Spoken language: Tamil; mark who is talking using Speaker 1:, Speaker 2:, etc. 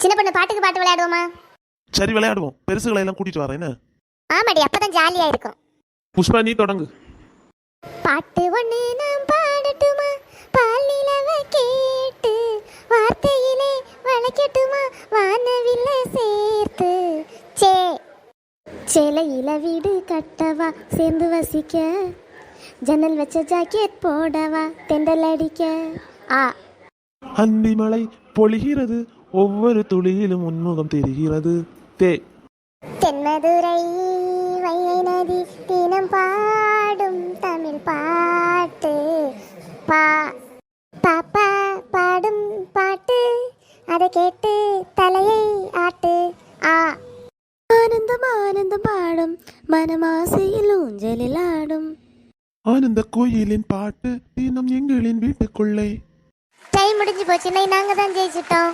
Speaker 1: சின்ன பொண்ணு பாட்டுக்கு பாட்டு விளையாடுவோமா?
Speaker 2: சரி விளையாடுவோம். பெருசுகளை எல்லாம் கூட்டிட்டு வரேன் என்ன?
Speaker 1: ஆமாடி, அப்பதான் ஜாலியா இருக்கும்.
Speaker 2: புஷ்பா நீ தொடங்கு.
Speaker 1: பாட்டு ஒண்ணு நாம் பாடட்டுமா? பால் நிலவ கேட்டு வார்த்தையிலே வளைக்கட்டுமா? வானவில்ல சேர்த்து சேலையில வீடு கட்டவா சேர்ந்து வசிக்க, ஜன்னல் வச்ச ஜாக்கெட் போடவா தெண்டல் அடிக்க.
Speaker 2: அந்தி மழை பொழிகிறது, ஒவ்வொரு துளியிலும் உன்முகம் தெரிகிறது.
Speaker 1: தென்மதுரை வைகை நதி தினம் பாடும் தமிழ் பாட்டு. பாப்பா பாடும் பாட்டு, அதை கேட்டு தலையை ஆட்டு. ஆனந்தம் ஆனந்தம் பாடும் மனமாசையில் ஊஞ்சலில் ஆடும்.
Speaker 2: ஆனந்த கோயிலின் பாட்டு தினம் எங்களின் வீட்டுக்குள்ளே.
Speaker 1: டைம் முடிஞ்சு போச்சு, நாங்க தான் ஜெயிச்சிட்டோம்.